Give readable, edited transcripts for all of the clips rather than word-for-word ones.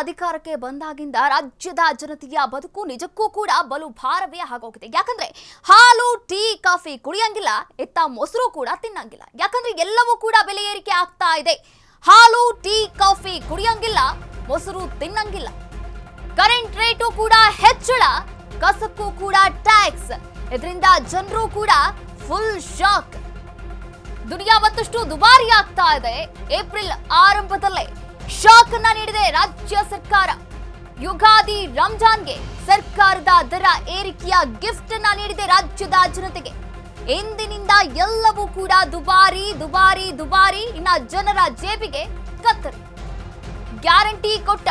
ಅಧಿಕಾರಕ್ಕೆ ಬಂದಾಗಿಂದ ರಾಜ್ಯದ ಜನತೆಯ ಬದುಕು ನಿಜಕ್ಕೂ ಕೂಡ ಬಲು ಭಾರವೇ ಆಗೋಗಿದೆ. ಯಾಕಂದ್ರೆ ಹಾಲು, ಟೀ, ಕಾಫಿ ಕುಡಿಯಂಗಿಲ್ಲ, ಎತ್ತ ಮೊಸರು ಕೂಡ ತಿನ್ನಂಗಿಲ್ಲ. ಯಾಕಂದ್ರೆ ಎಲ್ಲವೂ ಕೂಡ ಬೆಲೆ ಏರಿಕೆ ಆಗ್ತಾ ಇದೆ. ಹಾಲು, ಟೀ, ಕಾಫಿ ಕುಡಿಯಂಗಿಲ್ಲ, ಮೊಸರು ತಿನ್ನಂಗಿಲ್ಲ. ಕರೆಂಟ್ ರೇಟು ಕೂಡ ಹೆಚ್ಚಳ, ಕಸಕ್ಕೂ ಕೂಡ ಟ್ಯಾಕ್ಸ್. ಇದರಿಂದ ಜನರು ಕೂಡ ಫುಲ್ ಶಾಕ್. ದುನಿಯಾ ಮತ್ತಷ್ಟು ದುಬಾರಿ ಆಗ್ತಾ ಇದೆ. ಏಪ್ರಿಲ್ ಆರಂಭದಲ್ಲೇ ಶಾಕ್ ಅನ್ನ ನೀಡಿದೆ ರಾಜ್ಯ ಸರ್ಕಾರ. ಯುಗಾದಿ, ರಂಜಾನ್ಗೆ ಸರ್ಕಾರದ ದರ ಏರಿಕೆಯ ಗಿಫ್ಟ್ ಅನ್ನ ನೀಡಿದೆ ರಾಜ್ಯದ ಜನತೆಗೆ. ಇಂದಿನಿಂದ ಎಲ್ಲವೂ ಕೂಡ ದುಬಾರಿ ದುಬಾರಿ ದುಬಾರಿ. ಇನ್ನ ಜನರ ಜೇಬಿಗೆ ಕತ್ತರಿ. ಗ್ಯಾರಂಟಿ ಕೊಟ್ಟ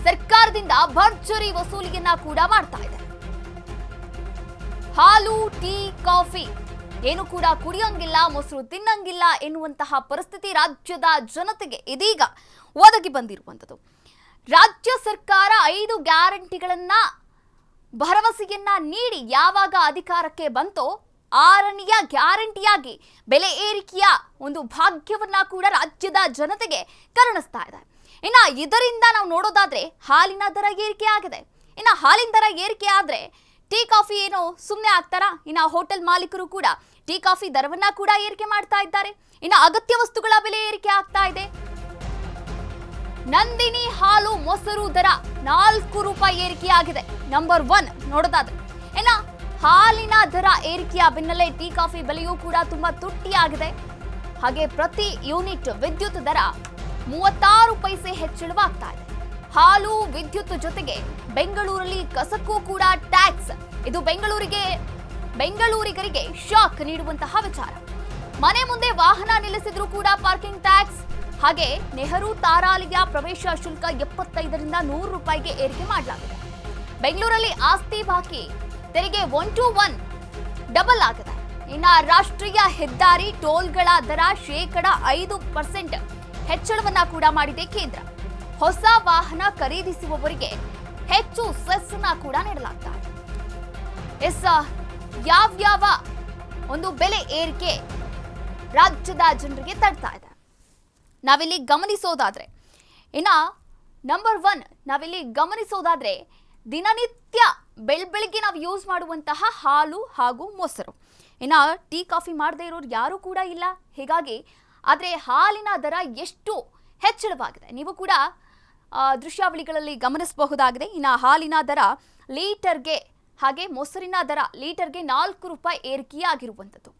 ಸರ್ಕಾರದಿಂದ ಭರ್ಜರಿ ವಸೂಲಿಯನ್ನ ಕೂಡ ಮಾಡ್ತಾ ಇದೆ. ಹಾಲು, ಟೀ, ಕಾಫಿ ಏನು ಕೂಡ ಕುಡಿಯಂಗಿಲ್ಲ, ಮೊಸರು ತಿನ್ನಂಗಿಲ್ಲ ಎನ್ನುವಂತಹ ಪರಿಸ್ಥಿತಿ ರಾಜ್ಯದ ಜನತೆಗೆ ಇದೀಗ ಒದಗಿ ಬಂದಿರುವಂಥದ್ದು. ರಾಜ್ಯ ಸರ್ಕಾರ 5 ಗ್ಯಾರಂಟಿಗಳನ್ನ ಭರವಸೆಯನ್ನ ನೀಡಿ ಯಾವಾಗ ಅಧಿಕಾರಕ್ಕೆ ಬಂತೋ 6ನೆಯ ಗ್ಯಾರಂಟಿಯಾಗಿ ಬೆಲೆ ಏರಿಕೆಯ ಒಂದು ಭಾಗ್ಯವನ್ನ ಕೂಡ ರಾಜ್ಯದ ಜನತೆಗೆ ಕರುಣಿಸ್ತಾ ಇದೆ. ಇನ್ನ ಇದರಿಂದ ನಾವು ನೋಡೋದಾದ್ರೆ ಹಾಲಿನ ದರ ಏರಿಕೆ ಆಗಿದೆ. ಇನ್ನ ಹಾಲಿನ ದರ ಏರಿಕೆ ಆದ್ರೆ ಟೀ ಕಾಫಿ ಏನೋ ಸುಮ್ಮನೆ ಆಗ್ತಾರಾ? ಇನ್ನ ಹೋಟೆಲ್ ಮಾಲೀಕರು ಕೂಡ ಟೀ ಕಾಫಿ ದರವನ್ನ ಕೂಡ ಏರಿಕೆ ಮಾಡ್ತಾ ಇದ್ದಾರೆ. ಇನ್ನ ಅಗತ್ಯ ವಸ್ತುಗಳ ಬೆಲೆ ಏರಿಕೆ ಆಗ್ತಾ ಇದೆ. ನಂದಿನಿ ಹಾಲು, ಮೊಸರು ದರ 4 ರೂಪಾಯಿ ಏರಿಕೆಯಾಗಿದೆ. ನಂಬರ್ 1 ನೋಡೋದಾದ್ರೆ ಇನ್ನ ಹಾಲಿನ ದರ ಏರಿಕೆಯ ಬೆನ್ನಲ್ಲೇ ಟೀ ಕಾಫಿ ಬೆಲೆಯೂ ಕೂಡ ತುಂಬಾ ತುಟ್ಟಿಯಾಗಿದೆ. ಹಾಗೆ ಪ್ರತಿ ಯೂನಿಟ್ ವಿದ್ಯುತ್ ದರ 36 ಪೈಸೆ ಹೆಚ್ಚಳವಾಗ್ತಾ ಇದೆ. ಹಾಲು, ವಿದ್ಯುತ್ ಜೊತೆಗೆ ಬೆಂಗಳೂರಲ್ಲಿ ಕಸಕ್ಕೂ ಕೂಡ ಟ್ಯಾಕ್ಸ್. ಇದು ಬೆಂಗಳೂರಿಗರಿಗೆ ಶಾಕ್ ನೀಡುವಂತಹ ವಿಚಾರ. ಮನೆ ಮುಂದೆ ವಾಹನ ನಿಲ್ಲಿಸಿದ್ರೂ ಕೂಡ ಪಾರ್ಕಿಂಗ್ ಟ್ಯಾಕ್ಸ್. ಹಾಗೆ ನೆಹರು ತಾರಾಲಯ ಪ್ರವೇಶ ಶುಲ್ಕ 75ರಿಂದ 100 ರೂಪಾಯಿಗೆ ಏರಿಕೆ ಮಾಡಲಾಗಿದೆ. ಬೆಂಗಳೂರಲ್ಲಿ ಆಸ್ತಿ ಬಾಕಿ ತೆರಿಗೆ 1 to 1 ಡಬಲ್ ಆಗಿದೆ. ಇನ್ನ ರಾಷ್ಟ್ರೀಯ ಹೆದ್ದಾರಿ ಟೋಲ್ಗಳ ದರ 5% ಹೆಚ್ಚಳವನ್ನ ಕೂಡ ಮಾಡಿದೆ ಕೇಂದ್ರ. ಹೊಸ ವಾಹನ ಖರೀದಿಸುವವರಿಗೆ ಹೆಚ್ಚು ಸೆಸ್ ಅನ್ನ ಕೂಡ ನೀಡಲಾಗ್ತಾ ಇದೆ. ಯಾವ್ಯಾವ ಒಂದು ಬೆಲೆ ಏರಿಕೆ ರಾಜ್ಯದ ಜನರಿಗೆ ತಡ್ತಾ ಇದೆ ನಾವಿಲ್ಲಿ ಗಮನಿಸೋದಾದ್ರೆ, ಇನ್ನ ನಂಬರ್ 1 ನಾವಿಲ್ಲಿ ಗಮನಿಸೋದಾದ್ರೆ ದಿನನಿತ್ಯ ಬೆಳಗ್ಗೆ ನಾವು ಯೂಸ್ ಮಾಡುವಂತಹ ಹಾಲು ಹಾಗೂ ಮೊಸರು. ಇನ್ನ ಟೀ ಕಾಫಿ ಮಾಡದೇ ಇರೋರು ಯಾರು ಕೂಡ ಇಲ್ಲ. ಹೀಗಾಗಿ ಆದ್ರೆ ಹಾಲಿನ ದರ ಎಷ್ಟು ಹೆಚ್ಚಳವಾಗಿದೆ ನೀವು ಕೂಡ ದೃಶ್ಯಾವಳಿಗಳಲ್ಲಿ ಗಮನಿಸಬಹುದಾಗಿದೆ. ಇನ್ನು ಹಾಲಿನ ದರ ಲೀಟರ್ಗೆ ಹಾಗೆ ಮೊಸರಿನ ದರ ಲೀಟರ್ಗೆ 4 ರೂಪಾಯಿ ಏರಿಕೆಯಾಗಿರುವಂಥದ್ದು.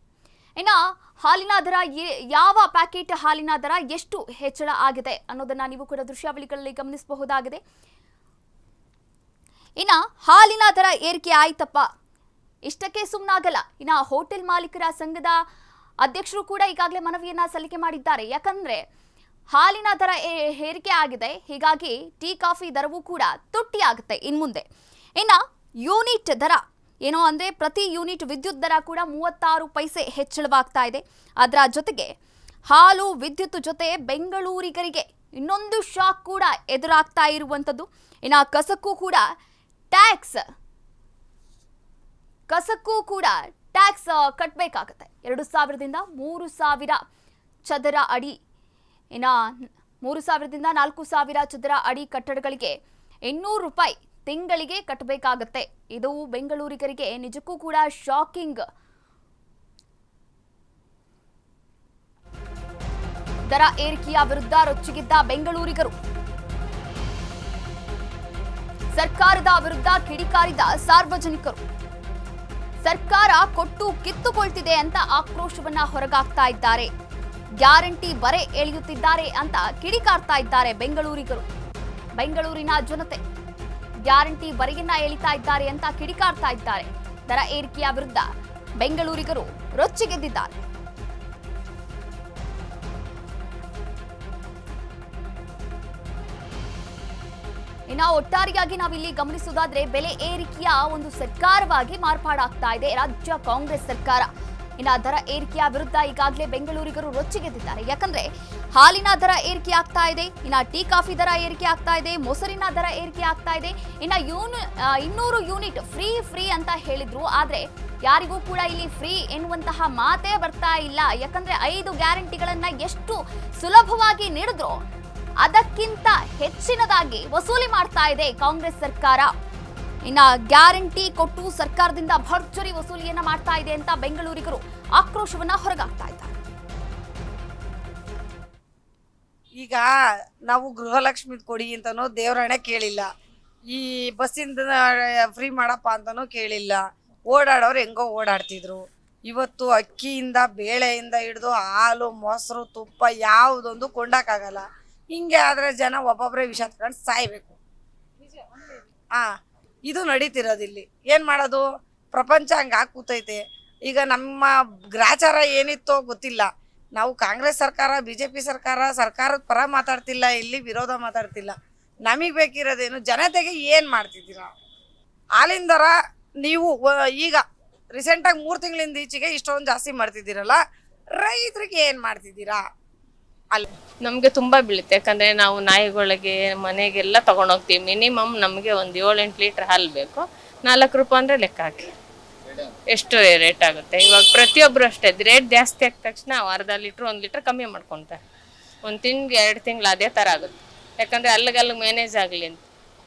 ಇನ್ನು ಹಾಲಿನ ದರ ಯಾವ ಪ್ಯಾಕೆಟ್ ಹಾಲಿನ ದರ ಎಷ್ಟು ಹೆಚ್ಚಳ ಆಗಿದೆ ಅನ್ನೋದನ್ನ ನೀವು ಕೂಡ ದೃಶ್ಯಾವಳಿಗಳಲ್ಲಿ ಗಮನಿಸಬಹುದಾಗಿದೆ. ಇನ್ನು ಹಾಲಿನ ದರ ಏರಿಕೆ ಆಯ್ತಪ್ಪ, ಇಷ್ಟಕ್ಕೆ ಸುಮ್ಮನಾಗಲ್ಲ. ಇನ್ನು ಹೋಟೆಲ್ ಮಾಲೀಕರ ಸಂಘದ ಅಧ್ಯಕ್ಷರು ಕೂಡ ಈಗಾಗಲೇ ಮನವಿಯನ್ನ ಸಲ್ಲಿಕೆ ಮಾಡಿದ್ದಾರೆ. ಯಾಕಂದ್ರೆ ಹಾಲಿನ ದರ ಏರಿಕೆ ಆಗಿದೆ, ಹೀಗಾಗಿ ಟೀ ಕಾಫಿ ದರವೂ ಕೂಡ ತುಟ್ಟಿ ಆಗುತ್ತೆ ಇನ್ಮುಂದೆ. ಇನ್ನು ಯೂನಿಟ್ ದರ ಏನೋ ಅಂದ್ರೆ ಪ್ರತಿ ಯೂನಿಟ್ ವಿದ್ಯುತ್ ದರ ಕೂಡ 36 ಪೈಸೆ ಹೆಚ್ಚಳವಾಗ್ತಾ ಇದೆ. ಅದರ ಜೊತೆಗೆ ಹಾಲು, ವಿದ್ಯುತ್ ಜೊತೆ ಬೆಂಗಳೂರಿಗರಿಗೆ ಇನ್ನೊಂದು ಶಾಕ್ ಕೂಡ ಎದುರಾಗ್ತಾ ಇರುವಂಥದ್ದು. ಇನ್ನು ಕಸಕ್ಕೂ ಕೂಡ ಟ್ಯಾಕ್ಸ್ ಕಟ್ಟಬೇಕಾಗತ್ತೆ. 2000ದಿಂದ 3000 ಚದರ ಅಡಿ, ಇನ್ನು 3000ದಿಂದ 4000 ಚದರ ಅಡಿ ಕಟ್ಟಡಗಳಿಗೆ 200 ರೂಪಾಯಿ ತಿಂಗಳಿಗೆ ಕಟ್ಟಬೇಕಾಗತ್ತೆ. ಇದು ಬೆಂಗಳೂರಿಗರಿಗೆ ನಿಜಕ್ಕೂ ಕೂಡ ಶಾಕಿಂಗ್. ದರ ಏರಿಕೆಯ ವಿರುದ್ಧ ರೊಚ್ಚಿಗಿದ್ದ ಬೆಂಗಳೂರಿಗರು, ಸರ್ಕಾರದ ವಿರುದ್ಧ ಕಿಡಿಕಾರಿದ ಸಾರ್ವಜನಿಕರು, ಸರ್ಕಾರ ಕೊಟ್ಟು ಕಿತ್ತುಕೊಳ್ತಿದೆ ಅಂತ ಆಕ್ರೋಶವನ್ನ ಹೊರಗಾಕ್ತಾ ಇದ್ದಾರೆ. ಗ್ಯಾರಂಟಿ ಬರೆ ಎಳೆಯುತ್ತಿದ್ದಾರೆ ಅಂತ ಕಿಡಿಕಾರ್ತಾ ಇದ್ದಾರೆ ಬೆಂಗಳೂರಿಗರು. ಬೆಂಗಳೂರಿನ ಜನತೆ ಗ್ಯಾರಂಟಿ ಬರೆಯನ್ನ ಎಳಿತಾ ಇದ್ದಾರೆ ಅಂತ ಕಿಡಿಕಾರ್ತಾ ಇದ್ದಾರೆ. ದರ ಏರಿಕೆಯ ವಿರುದ್ಧ ಬೆಂಗಳೂರಿಗರು ರೊಚ್ಚಿಗೆದ್ದಿದ್ದಾರೆ. ಇನ್ನು ಒಟ್ಟಾರೆಯಾಗಿ ನಾವಿಲ್ಲಿ ಗಮನಿಸೋದಾದ್ರೆ ಬೆಲೆ ಏರಿಕೆಯ ಒಂದು ಸರ್ಕಾರವಾಗಿ ಮಾರ್ಪಾಡಾಗ್ತಾ ಇದೆ ರಾಜ್ಯ ಕಾಂಗ್ರೆಸ್ ಸರ್ಕಾರ. ಇನ್ನು ದರ ಏರಿಕೆಯ ವಿರುದ್ಧ ಈಗಾಗಲೇ ಬೆಂಗಳೂರಿಗರು ರೊಚ್ಚಿಗೆದ್ದಿದ್ದಾರೆ. ಯಾಕಂದ್ರೆ ಹಾಲಿನ ದರ ಏರಿಕೆ ಆಗ್ತಾ ಇದೆ, ಇನ್ನು ಟೀ ಕಾಫಿ ದರ ಏರಿಕೆ ಆಗ್ತಾ ಇದೆ, ಮೊಸರಿನ ದರ ಏರಿಕೆ ಆಗ್ತಾ ಇದೆ. ಇನ್ನು 200 ಯೂನಿಟ್ ಫ್ರೀ ಅಂತ ಹೇಳಿದ್ರು, ಆದ್ರೆ ಯಾರಿಗೂ ಕೂಡ ಇಲ್ಲಿ ಫ್ರೀ ಎನ್ನುವಂತಹ ಮಾತೇ ಬರ್ತಾ ಇಲ್ಲ. ಯಾಕಂದ್ರೆ 5 ಗ್ಯಾರಂಟಿಗಳನ್ನ ಎಷ್ಟು ಸುಲಭವಾಗಿ ನೀಡಿದ್ರು ಅದಕ್ಕಿಂತ ಹೆಚ್ಚಿನದಾಗಿ ವಸೂಲಿ ಮಾಡ್ತಾ ಇದೆ ಕಾಂಗ್ರೆಸ್ ಸರ್ಕಾರ. ಇನ್ನ ಗ್ಯಾರಂಟಿ ಕೊಟ್ಟು ಸರ್ಕಾರದಿಂದ ಭರ್ಜರಿ ವಸೂಲಿಯನ್ನ ಮಾಡ್ತಾ ಇದೆ ಅಂತ ಬೆಂಗಳೂರಿಗರು ಆಕ್ರೋಶವನ್ನ ಹೊರಗಾಗ್ತಾ ಇದ್ದಾರೆ. ಈಗ ನಾವು ಗೃಹಲಕ್ಷ್ಮಿ ಕೊಡಿ ಅಂತನೋ ದೇವರಣ ಕೇಳಿಲ್ಲ, ಈ ಬಸ್ಸಿಂದ ಫ್ರೀ ಮಾಡಪ್ಪ ಅಂತನೂ ಕೇಳಿಲ್ಲ. ಓಡಾಡೋರು ಹೆಂಗೋ ಓಡಾಡ್ತಿದ್ರು. ಇವತ್ತು ಅಕ್ಕಿಯಿಂದ ಬೇಳೆಯಿಂದ ಹಿಡಿದು ಹಾಲು ಮೊಸರು ತುಪ್ಪ ಯಾವುದೊಂದು ಕೊಂಡಕ್ಕಾಗಲ್ಲ. ಹಿಂಗೆ ಆದರೆ ಜನ ಒಬ್ಬೊಬ್ಬರೇ ವಿಷ ತಗೊಂಡು ಸಾಯ್ಬೇಕು. ಇದು ನಡೀತಿರೋದಿಲ್ಲಿ. ಏನು ಮಾಡೋದು? ಪ್ರಪಂಚ ಹಂಗೆ ಕೂತೈತೆ. ಈಗ ನಮ್ಮ ಗ್ರಾಚಾರ ಏನಿತ್ತೋ ಗೊತ್ತಿಲ್ಲ. ನಾವು ಕಾಂಗ್ರೆಸ್ ಸರ್ಕಾರ BJP ಸರ್ಕಾರದ ಪರ ಮಾತಾಡ್ತಿಲ್ಲ, ಇಲ್ಲಿ ವಿರೋಧ ಮಾತಾಡ್ತಿಲ್ಲ. ನಮಗೆ ಬೇಕಿರೋದೇನು? ಜನತೆಗೆ ಏನು ಮಾಡ್ತಿದ್ದೀರಾ? ಹಾಲಿನ ದರ ನೀವು ಈಗ ರೀಸೆಂಟಾಗಿ 3 ತಿಂಗಳಿಂದ ಈಚೆಗೆ ಇಷ್ಟೊಂದು ಜಾಸ್ತಿ ಮಾಡ್ತಿದ್ದೀರಲ್ಲ, ರೈತರಿಗೆ ಏನು ಮಾಡ್ತಿದ್ದೀರಾ? ಅಲ್ಲಿ ನಮಗೆ ತುಂಬ ಬೀಳುತ್ತೆ. ಯಾಕಂದರೆ ನಾವು ನಾಯಿಗಳಿಗೆ ಮನೆಗೆಲ್ಲ ತೊಗೊಂಡೋಗ್ತೀವಿ. ಮಿನಿಮಮ್ ನಮಗೆ ಒಂದು 7-8 ಲೀಟ್ರ್ ಹಾಲು ಬೇಕು. 4 ರೂಪಾಯಿ ಅಂದರೆ ಲೆಕ್ಕ ಹಾಕಿ ಎಷ್ಟು ರೇಟ್ ಆಗುತ್ತೆ. ಇವಾಗ ಪ್ರತಿಯೊಬ್ಬರು ಅಷ್ಟೇ, ರೇಟ್ ಜಾಸ್ತಿ ಆದ ತಕ್ಷಣ ಅರ್ಧ ಲೀಟ್ರ್ 1 ಲೀಟ್ರ್ ಕಮ್ಮಿ ಮಾಡ್ಕೊತಾರೆ. 1 ತಿಂಗ್ಳು 2 ತಿಂಗಳು ಅದೇ ಥರ ಆಗುತ್ತೆ. ಯಾಕಂದರೆ ಅಲ್ಲಿಗೆ ಮ್ಯಾನೇಜ್ ಆಗಲಿ ಅಂತ.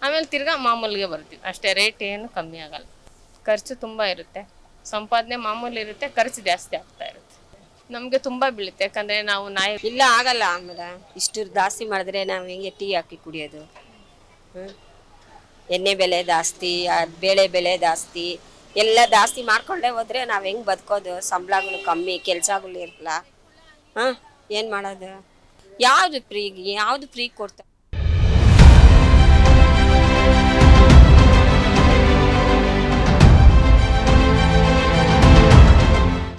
ಆಮೇಲೆ ತಿರ್ಗಾ ಮಾಮೂಲಿಗೆ ಬರ್ತೀವಿ ಅಷ್ಟೇ. ರೇಟ್ ಏನು ಕಮ್ಮಿ ಆಗಲ್ಲ. ಖರ್ಚು ತುಂಬ ಇರುತ್ತೆ, ಸಂಪಾದನೆ ಮಾಮೂಲಿ ಇರುತ್ತೆ, ಖರ್ಚು ಜಾಸ್ತಿ ಆಗ್ತಾ ಇರುತ್ತೆ. ನಮಗೆ ತುಂಬ ಬೀಳುತ್ತೆ. ಯಾಕಂದರೆ ನಾವು ನಾಯಿ ಇಲ್ಲ ಆಗಲ್ಲ ಮೇಡಮ್. ಇಷ್ಟು ಜಾಸ್ತಿ ಮಾಡಿದ್ರೆ ನಾವು ಹೆಂಗೆ ಟೀ ಹಾಕಿ ಕುಡಿಯೋದು? ಎಣ್ಣೆ ಬೆಲೆ ಜಾಸ್ತಿ, ಬೇಳೆ ಬೆಲೆ ಜಾಸ್ತಿ, ಎಲ್ಲ ಜಾಸ್ತಿ ಮಾಡ್ಕೊಂಡೇ ಹೋದ್ರೆ ನಾವು ಹೆಂಗೆ ಬದುಕೋದು? ಸಂಬಳಗಳು ಕಮ್ಮಿ, ಕೆಲಸಗಳು ಇರಲ್ಲ. ಏನು ಮಾಡೋದು? ಯಾವುದು ಫ್ರೀ ಕೊಡ್ತಾರೆ?